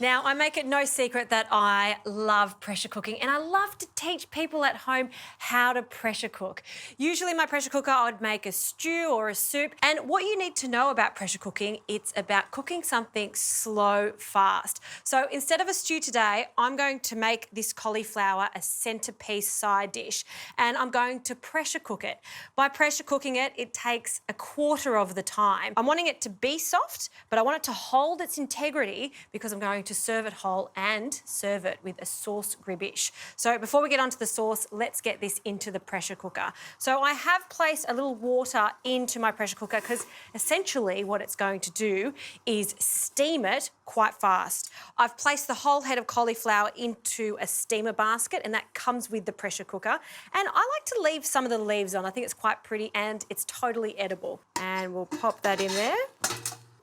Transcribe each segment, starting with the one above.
Now, I make it no secret that I love pressure cooking and I love to teach people at home how to pressure cook. Usually my pressure cooker, I would make a stew or a soup. And what you need to know about pressure cooking, it's about cooking something slow, fast. So instead of a stew today, I'm going to make this cauliflower a centerpiece side dish and I'm going to pressure cook it. By pressure cooking it, it takes a quarter of the time. I'm wanting it to be soft, but I want it to hold its integrity because I'm going to serve it whole and serve it with a sauce gribiche. So before we get onto the sauce, let's get this into the pressure cooker. So I have placed a little water into my pressure cooker because essentially what it's going to do is steam it quite fast. I've placed the whole head of cauliflower into a steamer basket and that comes with the pressure cooker. And I like to leave some of the leaves on. I think it's quite pretty and it's totally edible. And we'll pop that in there.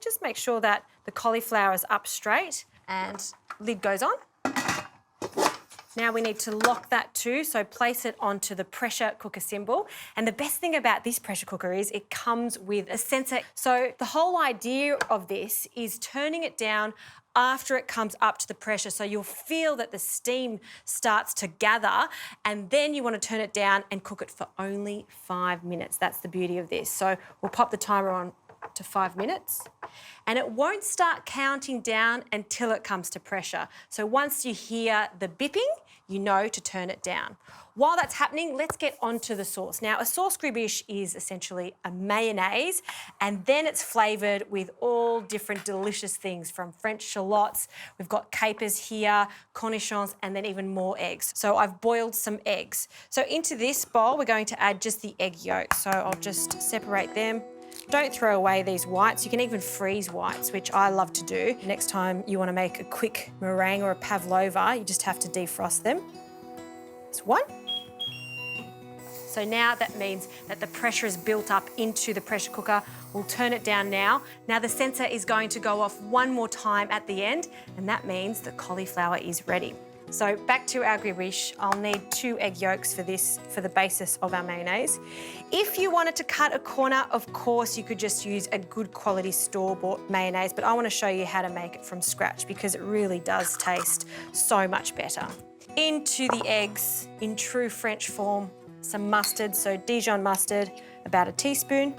Just make sure that the cauliflower is up straight and lid goes on. Now we need to lock that too, so place it onto the pressure cooker symbol. And the best thing about this pressure cooker is it comes with a sensor. So the whole idea of this is turning it down after it comes up to the pressure, so you'll feel that the steam starts to gather and then you want to turn it down and cook it for only 5 minutes. That's the beauty of this. So we'll pop the timer on to 5 minutes and it won't start counting down until it comes to pressure. So once you hear the bipping, you know to turn it down. While that's happening, let's get onto the sauce. Now, a sauce gribiche is essentially a mayonnaise and then it's flavoured with all different delicious things from French shallots, we've got capers here, cornichons, and then even more eggs. So I've boiled some eggs. So into this bowl, we're going to add just the egg yolks. So I'll just separate them. Don't throw away these whites. You can even freeze whites, which I love to do. Next time you want to make a quick meringue or a pavlova, you just have to defrost them. It's one. So now that means that the pressure is built up into the pressure cooker. We'll turn it down now. Now the sensor is going to go off one more time at the end, and that means the cauliflower is ready. So back to our gribiche, I'll need 2 egg yolks for this, for the basis of our mayonnaise. If you wanted to cut a corner, of course, you could just use a good quality store-bought mayonnaise, but I want to show you how to make it from scratch because it really does taste so much better. Into the eggs, in true French form, some mustard, so Dijon mustard, about a teaspoon.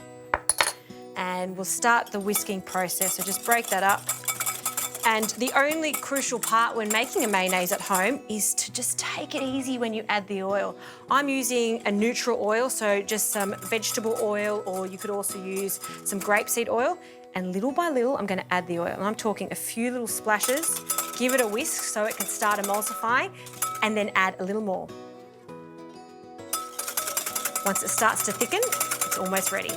And we'll start the whisking process, so just break that up. And the only crucial part when making a mayonnaise at home is to just take it easy when you add the oil. I'm using a neutral oil, so just some vegetable oil, or you could also use some grapeseed oil. And little by little, I'm gonna add the oil. And I'm talking a few little splashes, give it a whisk so it can start emulsifying, and then add a little more. Once it starts to thicken, it's almost ready.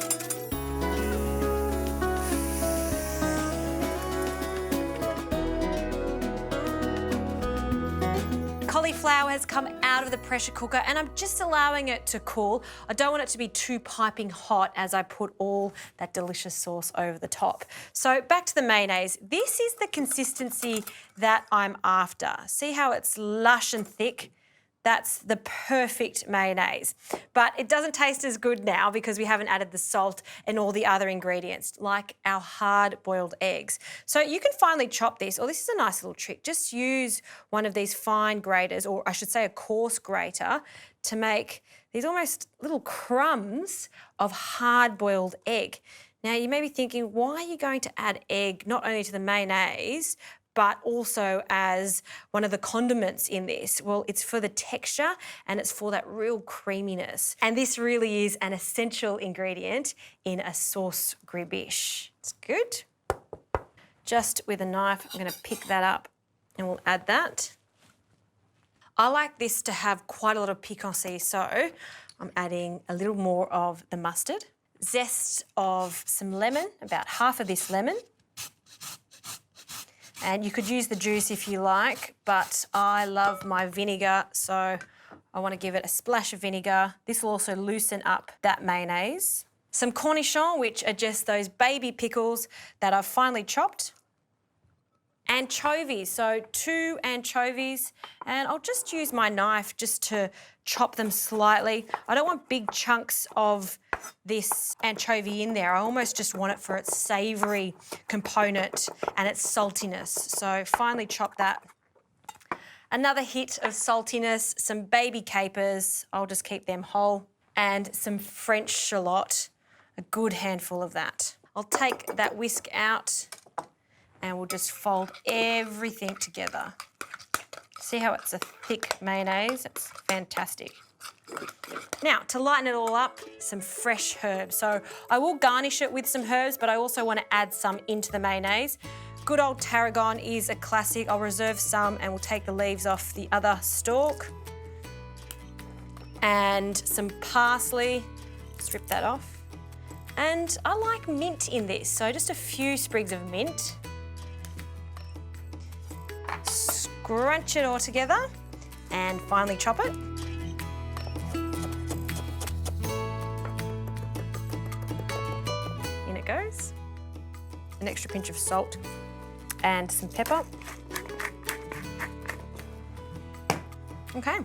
Cauliflower has come out of the pressure cooker and I'm just allowing it to cool. I don't want it to be too piping hot as I put all that delicious sauce over the top. So back to the mayonnaise. This is the consistency that I'm after. See how it's lush and thick? That's the perfect mayonnaise. But it doesn't taste as good now because we haven't added the salt and all the other ingredients, like our hard-boiled eggs. So you can finely chop this, or this is a nice little trick. Just use one of these fine graters, or I should say a coarse grater, to make these almost little crumbs of hard-boiled egg. Now, you may be thinking, why are you going to add egg not only to the mayonnaise, but also as one of the condiments in this? Well, it's for the texture and it's for that real creaminess. And this really is an essential ingredient in a sauce gribiche. It's good. Just with a knife, I'm gonna pick that up and we'll add that. I like this to have quite a lot of piquancy, so I'm adding a little more of the mustard. Zest of some lemon, about half of this lemon. And you could use the juice if you like, but I love my vinegar, so I want to give it a splash of vinegar. This will also loosen up that mayonnaise. Some cornichons, which are just those baby pickles that I've finely chopped. anchovies. So 2 anchovies, and I'll just use my knife just to chop them slightly. I don't want big chunks of this anchovy in there. I almost just want it for its savoury component and its saltiness. So finely chop that. Another hit of saltiness, some baby capers, I'll just keep them whole, and some French shallot, a good handful of that. I'll take that whisk out and we'll just fold everything together. See how it's a thick mayonnaise? It's fantastic. Now, to lighten it all up, some fresh herbs. So I will garnish it with some herbs, but I also want to add some into the mayonnaise. Good old tarragon is a classic. I'll reserve some and we'll take the leaves off the other stalk. And some parsley, strip that off. And I like mint in this, so just a few sprigs of mint. Scrunch it all together and finely chop it. In it goes. An extra pinch of salt and some pepper. Okay.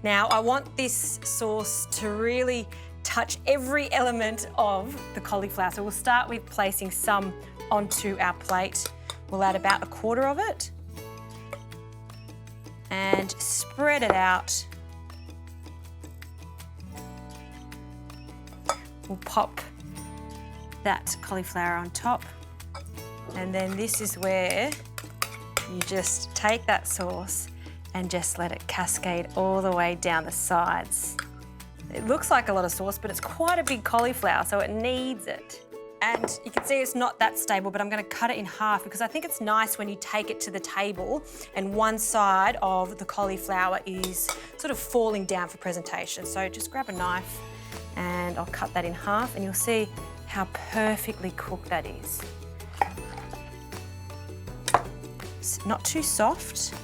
Now I want this sauce to really touch every element of the cauliflower. So we'll start with placing some onto our plate. We'll add about 1/4 of it and spread it out. We'll pop that cauliflower on top. And then this is where you just take that sauce and just let it cascade all the way down the sides. It looks like a lot of sauce, but it's quite a big cauliflower, so it needs it. And you can see it's not that stable, but I'm going to cut it in half because I think it's nice when you take it to the table and one side of the cauliflower is sort of falling down for presentation. So just grab a knife and I'll cut that in half and you'll see how perfectly cooked that is. It's not too soft.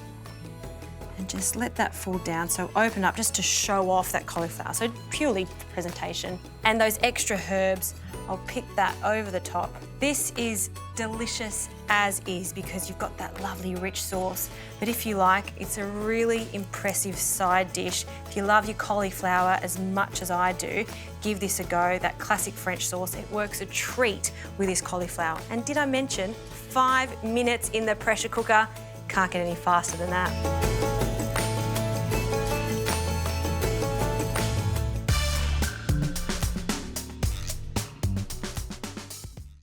And just let that fall down. So open up just to show off that cauliflower. So purely presentation. And those extra herbs, I'll pick that over the top. This is delicious as is because you've got that lovely rich sauce. But if you like, it's a really impressive side dish. If you love your cauliflower as much as I do, give this a go. That classic French sauce, it works a treat with this cauliflower. And did I mention 5 minutes in the pressure cooker? Can't get any faster than that.